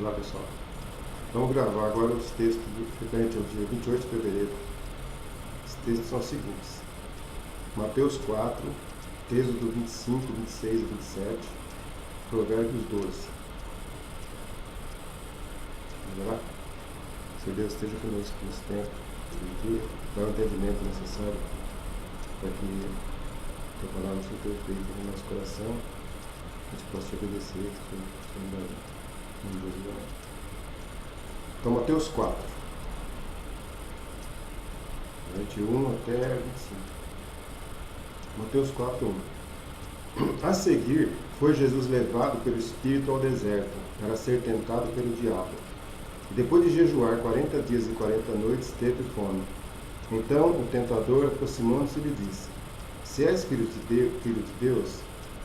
Olá pessoal, vamos gravar agora os textos referentes ao dia 28 de fevereiro. Os textos são os seguintes: Mateus 4, Êxodo 25, 26 e 27, Provérbios 12. Vamos lá? Se Deus esteja conosco nesse tempo de leitura, dá o entendimento necessário para que a palavra seja feita no nosso coração, a gente possa te obedecer, Então, Mateus 4, 21 até 25. Mateus 4, 1. A seguir, foi Jesus levado pelo Espírito ao deserto, para ser tentado pelo diabo. E depois de jejuar 40 dias e 40 noites, teve fome. Então o tentador, aproximando-se, lhe disse: Se és filho de Deus,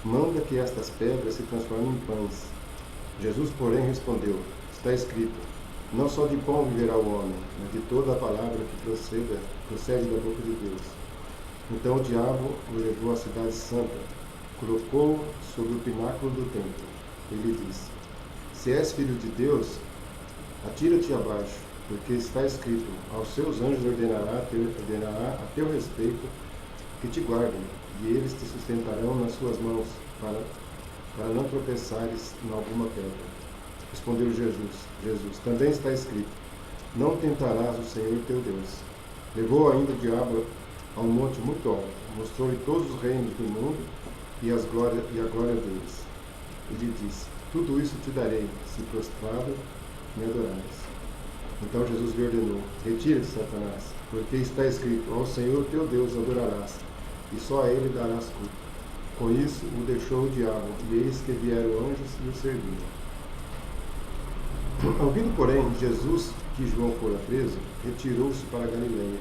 manda que estas pedras se transformem em pães. Jesus, porém, respondeu: Está escrito: Não só de pão viverá o homem, mas de toda a palavra que procede da boca de Deus. Então o diabo o levou à cidade santa, colocou-o sobre o pináculo do templo, e lhe disse: Se és filho de Deus, atira-te abaixo, porque está escrito: Aos seus anjos ordenará a teu respeito que te guardem, e eles te sustentarão nas suas mãos, para não tropeçares em alguma pedra. Respondeu Jesus: Também está escrito: Não tentarás o Senhor teu Deus. Levou ainda o diabo a um monte muito alto, mostrou-lhe todos os reinos do mundo e a glória deles. E lhe disse: Tudo isso te darei, se prostrado me adorares. Então Jesus lhe ordenou: Retira-te, Satanás, porque está escrito: Ao Senhor teu Deus adorarás, e só a ele darás culto. Com isso o deixou o diabo, e eis que vieram anjos e o serviram. Ouvindo, porém, Jesus que João fora preso, retirou-se para a Galileia,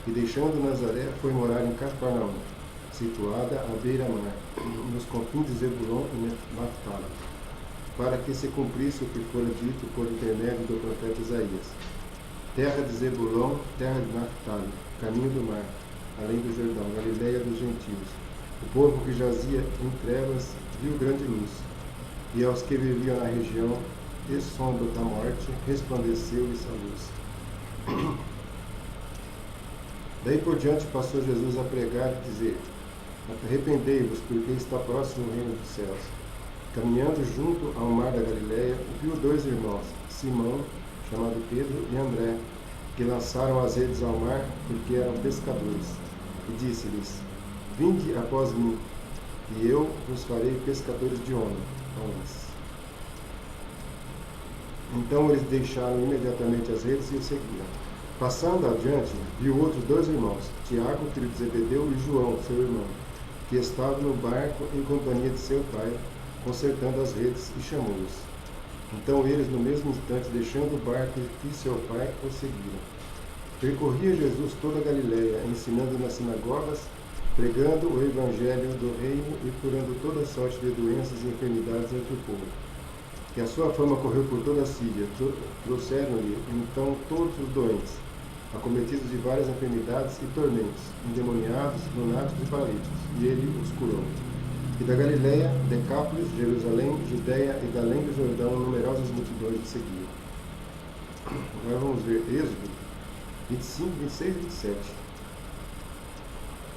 e deixando Nazaré, foi morar em Cafarnaum, situada à beira-mar, nos confins de Zebulon e Naftali, para que se cumprisse o que fora dito por intermédio do profeta Isaías: Terra de Zebulon, terra de Naftali, caminho do mar, além do Jordão, Galileia dos gentios. O povo que jazia em trevas viu grande luz, e aos que viviam na região e sombra da morte resplandeceu-lhes a luz. Daí por diante passou Jesus a pregar e dizer: Arrependei-vos, porque está próximo o reino dos céus. Caminhando junto ao mar da Galileia, viu dois irmãos, Simão, chamado Pedro, e André, que lançaram as redes ao mar, porque eram pescadores. E disse-lhes: Vinde após mim, e eu vos farei pescadores de homens. Então eles deixaram imediatamente as redes e o seguiram. Passando adiante, viu outros dois irmãos, Tiago, filho de Zebedeu, e João, seu irmão, que estavam no barco em companhia de seu pai, consertando as redes, e chamou-os. Então eles, no mesmo instante, deixando o barco e seu pai, o seguiram. Percorria Jesus toda a Galileia, ensinando nas sinagogas, pregando o evangelho do reino e curando toda sorte de doenças e enfermidades entre o povo. Que a sua fama correu por toda a Síria, trouxeram-lhe então todos os doentes, acometidos de várias enfermidades e tormentos, endemoniados, lunáticos e paralíticos, e ele os curou. E da Galileia, Decápolis, Jerusalém, Judeia e da além do Jordão, numerosas multidões o seguiam. Agora vamos ver Êxodo 25, 26 e 27.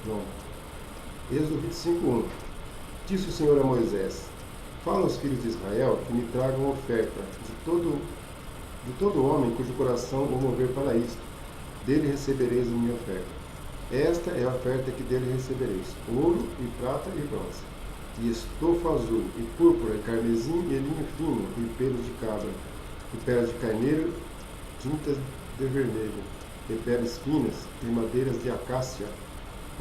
Pronto. Êxodo 25, 1. Disse o Senhor a Moisés: Fala aos filhos de Israel que me tragam oferta de todo homem cujo coração o mover para isto. Dele recebereis a minha oferta. Esta é a oferta que dele recebereis: ouro e prata e bronze, e estofa azul, e púrpura, e carmesim, e linho fino, e pelos de cabra, e peles de carneiro, tintas de vermelho, e peles finas, e madeiras de acácia,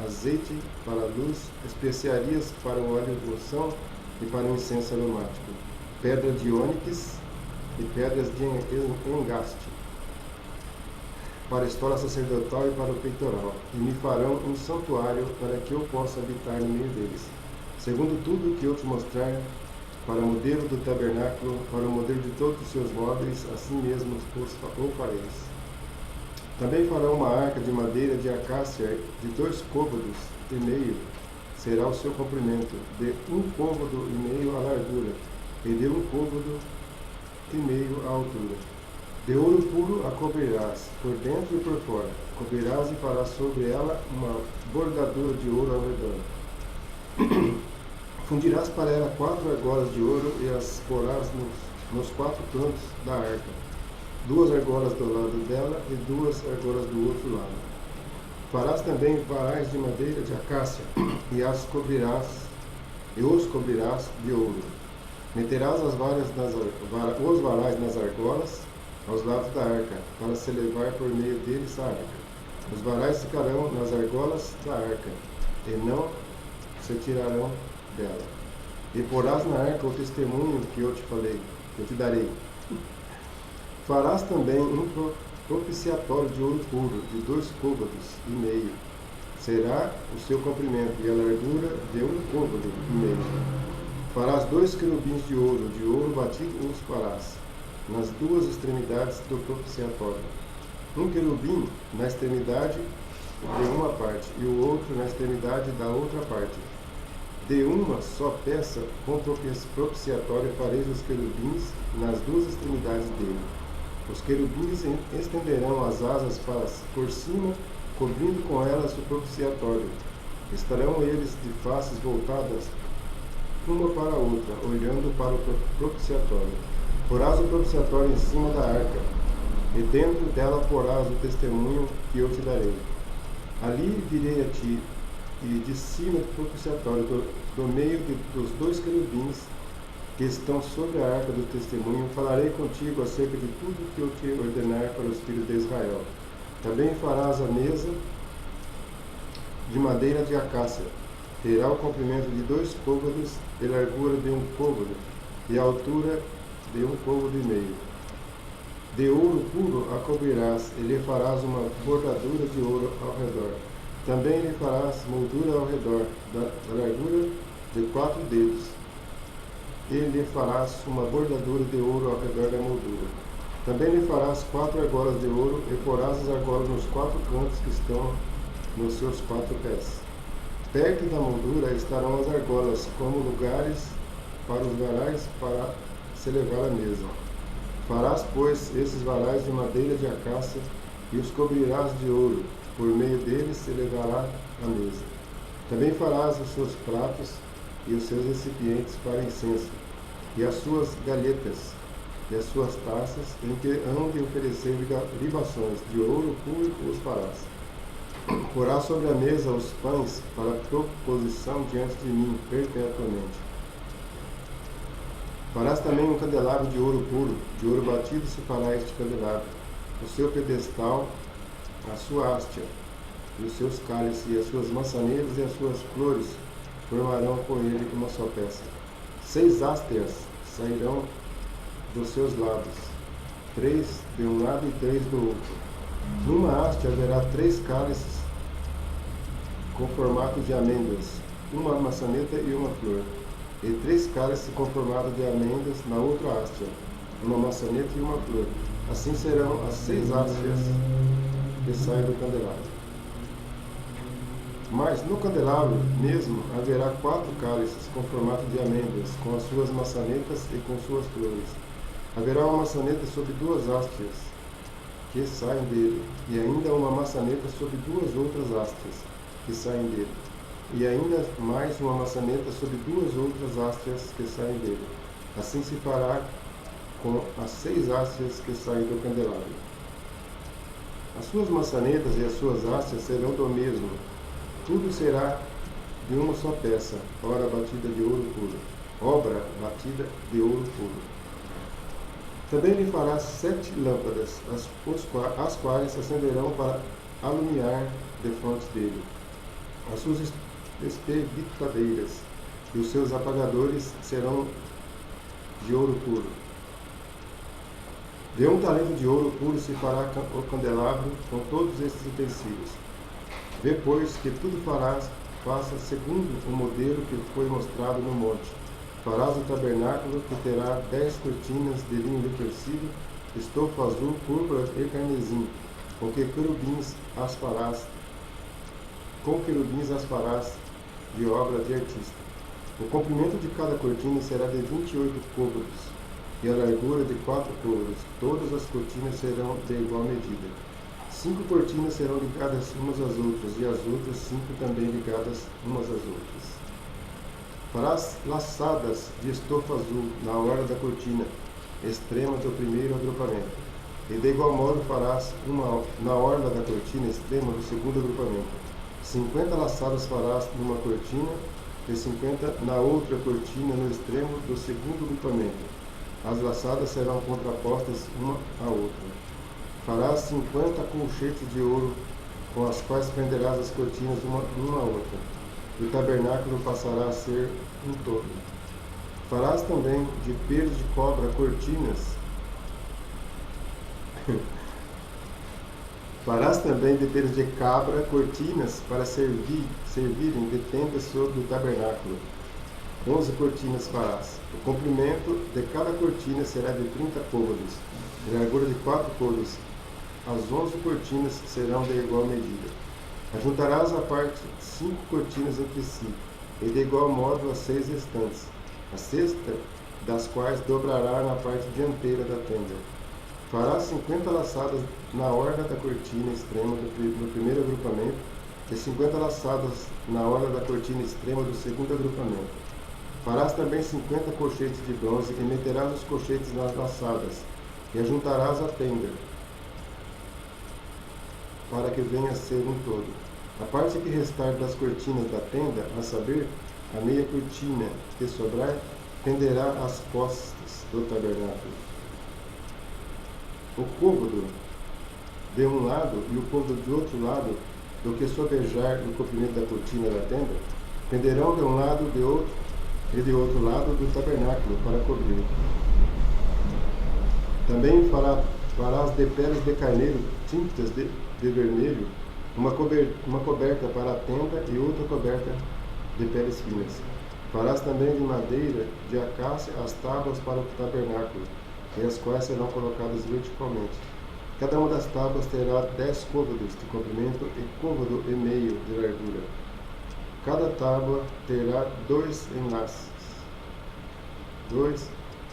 azeite para a luz, especiarias para o óleo de unção e para o incenso aromático, pedra de ônix e pedras de engaste, para a estola sacerdotal e para o peitoral, e me farão um santuário para que eu possa habitar no meio deles. Segundo tudo o que eu te mostrar, para o modelo do tabernáculo, para o modelo de todos os seus móveis, assim mesmo o fareis. Também farão uma arca de madeira de acácia de 2 côvados e meio, será o seu comprimento, de 1 côvado e meio a largura, e de 1 côvado e meio a altura. De ouro puro a cobrirás, por dentro e por fora. Cobrirás e farás sobre ela uma bordadura de ouro ao redor. Fundirás para ela 4 argolas de ouro e as porás nos 4 cantos da arca. 2 argolas do lado dela e 2 argolas do outro lado. Farás também varais de madeira de acácia e os cobrirás de ouro. Meterás os varais nas argolas aos lados da arca, para se levar por meio deles a arca. Os varais ficarão nas argolas da arca, e não se tirarão dela. E porás na arca o testemunho que eu te falei, que eu te darei. Farás também um propiciatório de ouro puro, de 2 côvados e meio. Será o seu comprimento e a largura de 1 côvado e meio. Farás 2 querubins de ouro batido os farás, nas 2 extremidades do propiciatório. Um querubim na extremidade de uma parte e o outro na extremidade da outra parte. De uma só peça com propiciatório fareis os querubins nas 2 extremidades dele. Os querubins estenderão as asas por cima, cobrindo com elas o propiciatório. Estarão eles de faces voltadas uma para a outra, olhando para o propiciatório. Porás o propiciatório em cima da arca, e dentro dela porás o testemunho que eu te darei. Ali virei a ti, e de cima do propiciatório, do meio dos 2 querubins que estão sobre a arca do testemunho, falarei contigo acerca de tudo que eu te ordenar para os filhos de Israel. Também farás a mesa de madeira de acácia. Terá o comprimento de 2 côvados e largura de 1 côvado, e a altura de 1 côvado e meio. De ouro puro a cobrirás, e lhe farás uma bordadura de ouro ao redor. Também lhe farás moldura ao redor, da largura de 4 dedos, e lhe farás uma bordadura de ouro ao redor da moldura. Também lhe farás 4 argolas de ouro, e porás as argolas nos 4 cantos que estão nos seus 4 pés. Perto da moldura estarão as argolas, como lugares para os varais para se levar à mesa. Farás, pois, esses varais de madeira de acácia, e os cobrirás de ouro. Por meio deles se levará à mesa. Também farás os seus pratos e os seus recipientes para incenso, e as suas galhetas, e as suas taças, em que hão de oferecer libações de ouro puro os farás. Porás sobre a mesa os pães para proposição diante de mim perpetuamente. Farás também um candelabro de ouro puro, de ouro batido se fará este candelabro, o seu pedestal, a sua hastia, e os seus cálices, e as suas maçanetas e as suas flores formarão com ele uma só peça. 6 hasteas sairão dos seus lados, 3 de um lado e 3 do outro. Numa haste haverá 3 cálices com formato de amêndoas, uma maçaneta e uma flor, e 3 cálices com formato de amêndoas na outra haste, uma maçaneta e uma flor. Assim serão as 6 hastes que saem do candelabro. Mas no candelabro mesmo haverá 4 cálices com formato de amêndoas, com as suas maçanetas e com suas flores. Haverá uma maçaneta sobre 2 hastes que saem dele, e ainda uma maçaneta sobre 2 outras hastes que saem dele, e ainda mais uma maçaneta sobre 2 outras hastes que saem dele. Assim se fará com as 6 hastes que saem do candelabro. As suas maçanetas e as suas hastes serão do mesmo. Tudo será de uma só peça, obra batida de ouro puro. Também lhe farás 7 lâmpadas, as quais acenderão para alumiar defronte dele. As suas espevitadeiras e os seus apagadores serão de ouro puro. De 1 talento de ouro puro se fará o candelabro com todos estes utensílios. Vê, pois, que tudo faça segundo o modelo que foi mostrado no monte. Farás o tabernáculo, que terá 10 cortinas de linho enriquecido, estofo azul, púrpura e carmesim, com querubins as farás de obra de artista. O comprimento de cada cortina será de 28 côvados, e a largura de 4 côvados. Todas as cortinas serão de igual medida. 5 cortinas serão ligadas umas às outras, e as outras 5 também ligadas umas às outras. Farás laçadas de estofa azul na orla da cortina extrema do primeiro agrupamento, e de igual modo farás uma na orla da cortina extrema do segundo agrupamento. 50 laçadas farás numa cortina e 50 na outra cortina no extremo do segundo agrupamento. As laçadas serão contrapostas uma à outra. Farás 50 colchetes de ouro, com as quais prenderás as cortinas uma à outra. E o tabernáculo passará a ser um todo. Farás também de pelos de cobra cortinas. Farás também de pelos de cabra cortinas para servirem de tendas sobre o tabernáculo. 11 cortinas farás. O comprimento de cada cortina será de 30 côvados, e a largura de 4 côvados. As 11 cortinas serão de igual medida. Ajuntarás à parte 5 cortinas entre si, e de igual modo as 6 restantes, a sexta das quais dobrará na parte dianteira da tenda. Farás 50 laçadas na orla da cortina extrema do primeiro agrupamento, e 50 laçadas na orla da cortina extrema do segundo agrupamento. Farás também 50 colchetes de bronze, e meterás os colchetes nas laçadas, e ajuntarás a tenda, para que venha a ser um todo. A parte que restar das cortinas da tenda, a saber, a meia cortina que sobrar, penderá às costas do tabernáculo. O côvado de um lado e o côvado de outro lado, do que sobejar no comprimento da cortina da tenda, penderão de um lado de outro, e de outro lado do tabernáculo, para cobrir. Também farás de peles de carneiro tintas de vermelho, uma coberta para a tenda e outra coberta de peles finas. Farás também de madeira de acácia as tábuas para o tabernáculo, e as quais serão colocadas verticalmente. Cada uma das tábuas terá 10 côvados de comprimento e côvado e meio de largura. Cada tábua terá 2 enlaces, 2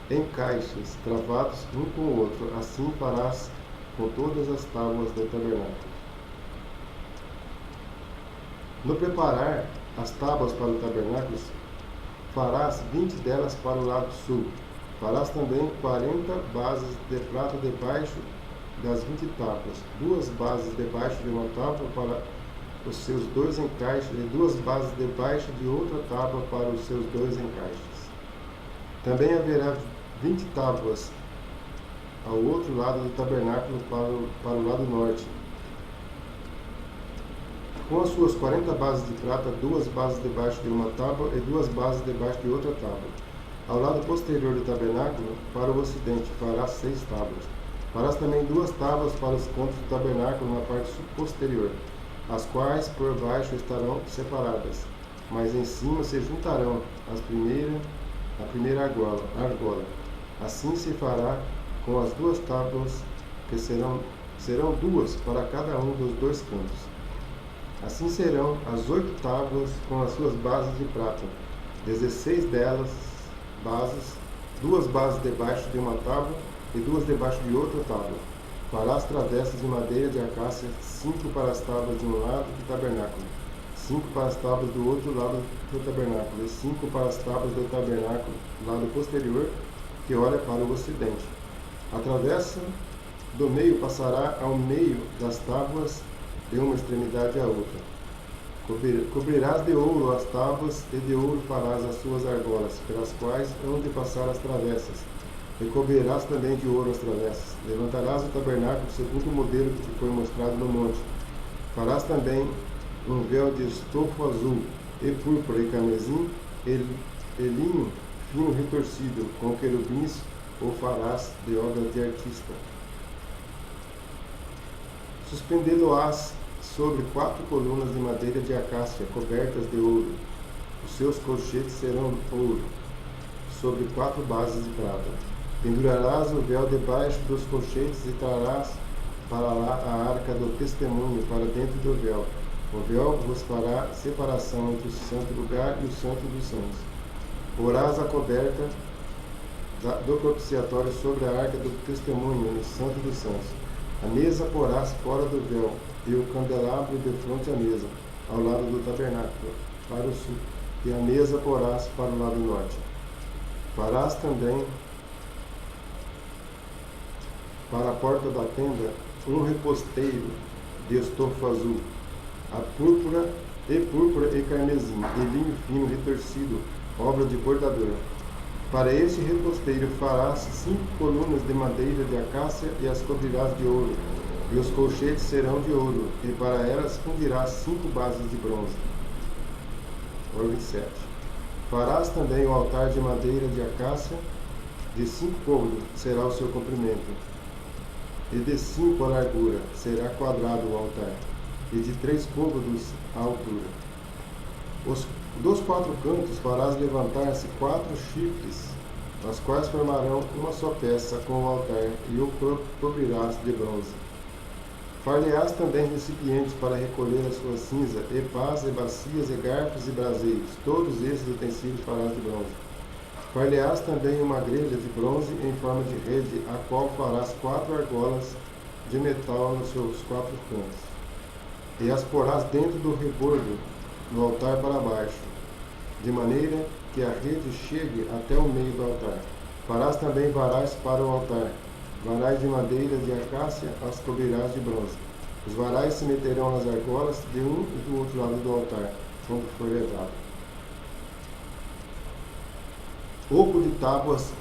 encaixes travados um com o outro. Assim farás com todas as tábuas do tabernáculo. No preparar as tábuas para o tabernáculo, farás 20 delas para o lado sul. Farás também 40 bases de prata debaixo das 20 tábuas, 2 bases debaixo de uma tábua para os seus 2 encaixes, e 2 bases debaixo de outra tábua para os seus 2 encaixes. Também haverá 20 tábuas ao outro lado do tabernáculo para o lado norte, com as suas 40 bases de prata, 2 bases debaixo de uma tábua e 2 bases debaixo de outra tábua. Ao lado posterior do tabernáculo, para o ocidente, farás 6 tábuas. Farás também 2 tábuas para os cantos do tabernáculo na parte posterior, as quais por baixo estarão separadas, mas em cima se juntarão a primeira argola. Assim se fará com as 2 tábuas, que serão 2 para cada um dos 2 cantos. Assim serão as 8 tábuas com as suas bases de prata, 16 delas bases, 2 bases debaixo de uma tábua e 2 debaixo de outra tábua. Farás travessas de madeira de acácia, 5 para as tábuas de um lado do tabernáculo, 5 para as tábuas do outro lado do tabernáculo, e 5 para as tábuas do tabernáculo, lado posterior, que olha para o ocidente. A travessa do meio passará ao meio das tábuas de uma extremidade à outra. Cobrirás de ouro as tábuas, e de ouro farás as suas argolas, pelas quais hão de passar as travessas. E cobrirás também de ouro as travessas. Levantarás o tabernáculo segundo o modelo que te foi mostrado no monte. Farás também um véu de estofo azul, e púrpura, e carmesim, e linho fino retorcido, com querubins o farás de obra de artista. Suspendê-lo-ás sobre 4 colunas de madeira de acácia, cobertas de ouro. Os seus colchetes serão ouro, sobre 4 bases de prata. Pendurarás o véu debaixo dos colchetes e trarás para lá a arca do testemunho para dentro do véu. O véu vos fará separação entre o santo lugar e o santo dos santos. Porás a coberta do propiciatório sobre a arca do testemunho, no santo dos santos. A mesa porás fora do véu, e o candelabro de frente à mesa, ao lado do tabernáculo, para o sul, e a mesa porás para o lado norte. Farás também para a porta da tenda um reposteiro de estofo azul, a púrpura e carmesim, e linho fino retorcido, obra de bordador. Para este reposteiro farás 5 colunas de madeira de acácia e as cobrirás de ouro, e os colchetes serão de ouro, e para elas fundirás 5 bases de bronze. 27. Farás também o altar de madeira de acácia, de 5 côvados será o seu comprimento, e de 5 a largura, será quadrado o altar, e de 3 côvados a altura. Dos 4 cantos farás levantar-se 4 chifres, as quais formarão uma só peça com o altar, e o cobrirás de bronze. Far-lhe-ás também recipientes para recolher a sua cinza, e pás, e bacias, e garfos, e braseiros, todos esses utensílios farás de bronze. Far-lhe-ás também uma grelha de bronze em forma de rede, a qual farás 4 argolas de metal nos seus 4 cantos, e as porás dentro do rebordo, no altar para baixo, de maneira que a rede chegue até o meio do altar. Farás também varais para o altar, varais de madeira de acácia, as cobrirás de bronze. Os varais se meterão nas argolas de um e do outro lado do altar, quando for levado. Oco de tábuas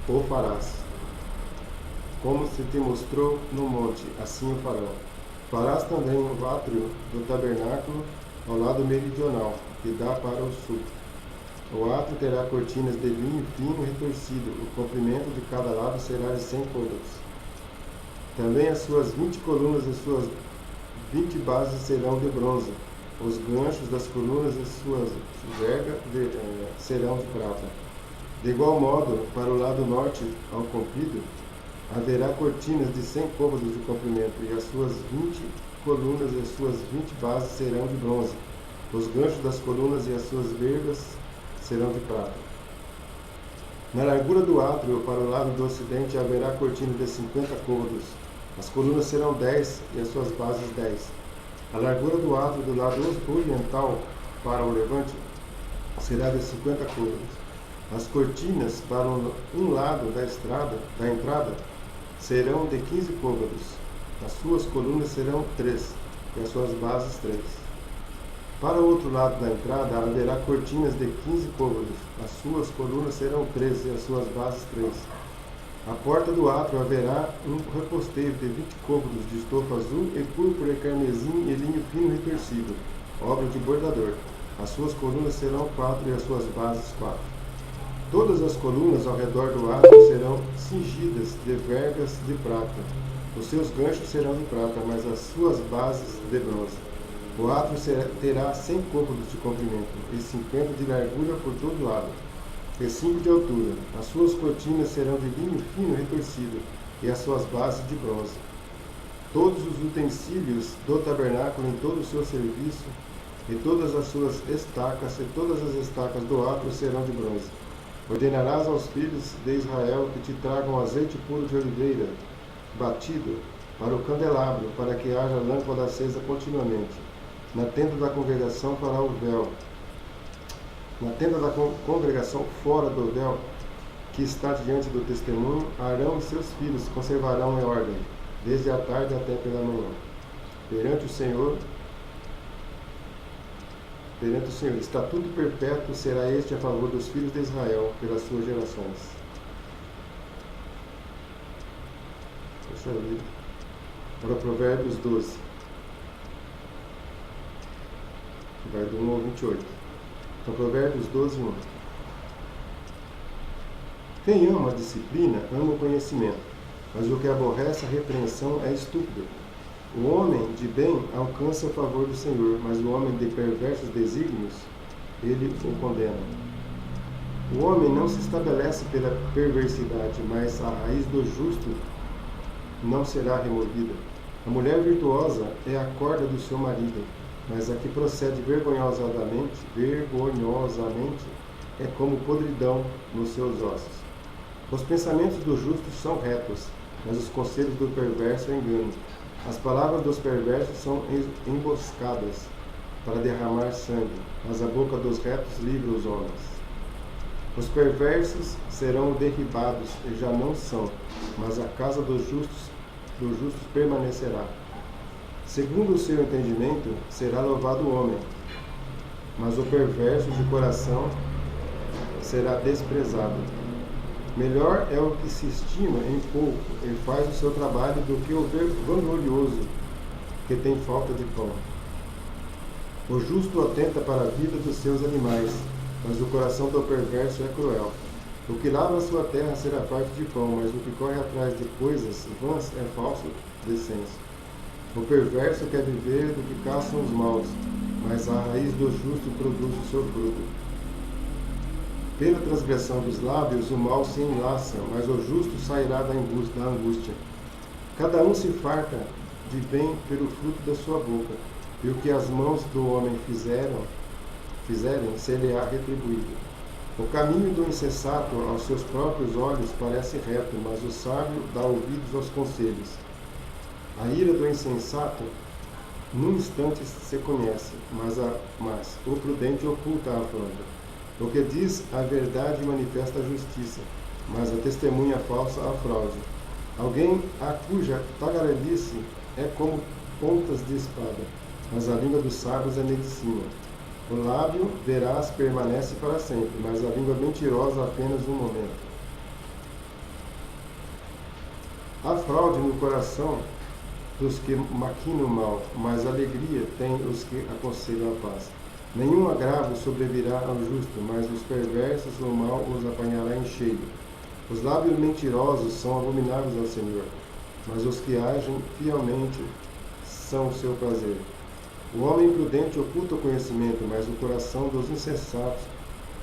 o farás, como se te mostrou no monte, assim o farão. Farás também o átrio do tabernáculo ao lado meridional, que dá para o sul. O átrio terá cortinas de linho fino retorcido, o comprimento de cada lado será de 100 côvados. Também as suas 20 colunas e suas 20 bases serão de bronze. Os ganchos das colunas e suas vergas serão de prata. De igual modo, para o lado norte, ao comprido, haverá cortinas de 100 côvados de comprimento, e as suas 20 colunas e as suas 20 bases serão de bronze. Os ganchos das colunas e as suas vergas serão de prata. Na largura do átrio, para o lado do ocidente, haverá cortina de 50 côvados. As colunas serão 10 e as suas bases 10. A largura do átrio do lado oriental, para o levante, será de 50 côvados. As cortinas para um lado da entrada serão de 15 côvados. As suas colunas serão 3 e as suas bases 3. Para o outro lado da entrada haverá cortinas de 15 côvados. As suas colunas serão 3 e as suas bases 3. À porta do átrio haverá um reposteiro de 20 côvados de estofo azul e púrpura e carmesim e linho fino retorcido, obra de bordador. As suas colunas serão 4 e as suas bases 4. Todas as colunas ao redor do átrio serão cingidas de vergas de prata. Os seus ganchos serão de prata, mas as suas bases de bronze. O átrio terá 100 côvados de comprimento e 50 de largura por todo lado, e 5 de altura. As suas cortinas serão de linho fino retorcido, e as suas bases de bronze. Todos os utensílios do tabernáculo em todo o seu serviço, e todas as suas estacas, e todas as estacas do átrio serão de bronze. Ordenarás aos filhos de Israel que te tragam azeite puro de oliveira, batido, para o candelabro, para que haja lâmpada acesa continuamente. Na tenda da congregação fará o véu. Na tenda da congregação, fora do véu, que está diante do testemunho, Arão e seus filhos conservarão em ordem, desde a tarde até pela manhã. Perante o Senhor, estatuto perpétuo será este a favor dos filhos de Israel, pelas suas gerações. Deixa eu ler. Para Provérbios 12. Vai do 1 ao 28. Então, Provérbios 12, 1. Quem ama a disciplina, ama o conhecimento, mas o que aborrece a repreensão é estúpido. O homem de bem alcança o favor do Senhor, mas o homem de perversos desígnios, ele o condena. O homem não se estabelece pela perversidade, mas a raiz do justo não será removida. A mulher virtuosa é a corda do seu marido, mas a que procede vergonhosamente é como podridão nos seus ossos. Os pensamentos do justo são retos, mas os conselhos do perverso é engano. As palavras dos perversos são emboscadas para derramar sangue, mas a boca dos retos livra os homens. Os perversos serão derribados e já não são, mas a casa dos justos permanecerá. Segundo o seu entendimento, será louvado o homem, mas o perverso de coração será desprezado. Melhor é o que se estima em pouco e faz o seu trabalho do que o vanglorioso que tem falta de pão. O justo atenta para a vida dos seus animais, mas o coração do perverso é cruel. O que lava a sua terra será farto de pão, mas o que corre atrás de coisas vãs é falso descenso. O perverso quer viver do que caçam os maus, mas a raiz do justo produz o seu fruto. Pela transgressão dos lábios o mal se enlaça, mas o justo sairá da angústia. Cada um se farta de bem pelo fruto da sua boca, e o que as mãos do homem fizerem, ser-lhe-á retribuído. O caminho do insensato aos seus próprios olhos parece reto, mas o sábio dá ouvidos aos conselhos. A ira do insensato num instante se conhece, mas o prudente oculta a afronta. O que diz a verdade manifesta a justiça, mas a testemunha falsa a fraude. Alguém a cuja tagarelice é como pontas de espada, mas a língua dos sábios é medicina. O lábio veraz permanece para sempre, mas a língua mentirosa apenas um momento. Há fraude no coração dos que maquinam o mal, mas alegria tem os que aconselham a paz. Nenhum agravo sobrevirá ao justo, mas os perversos o mal os apanhará em cheio. Os lábios mentirosos são abomináveis ao Senhor, mas os que agem fielmente são o seu prazer. O homem prudente oculta o conhecimento, mas o coração dos insensatos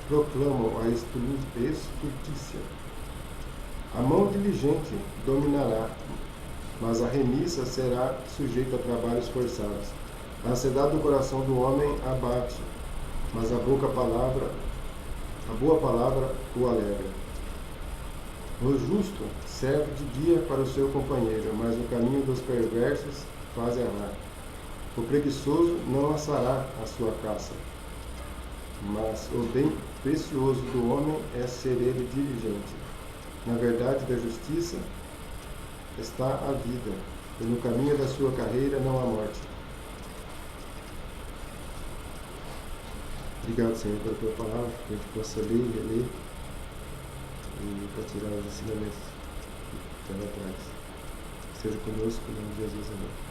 proclamam a estultícia. A mão diligente dominará, mas a remissa será sujeita a trabalhos forçados. A ansiedade do coração do homem abate, mas a boa palavra o alegra. O justo serve de guia para o seu companheiro, mas o caminho dos perversos faz errar. O preguiçoso não assará a sua caça, mas o bem precioso do homem é ser ele diligente. Na verdade da justiça está a vida, e no caminho da sua carreira não há morte. Obrigado, Senhor, pela tua palavra, que a gente possa ler e reler e para tirar os ensinamentos que estão atrás. Seja conosco, em nome de Jesus, amém.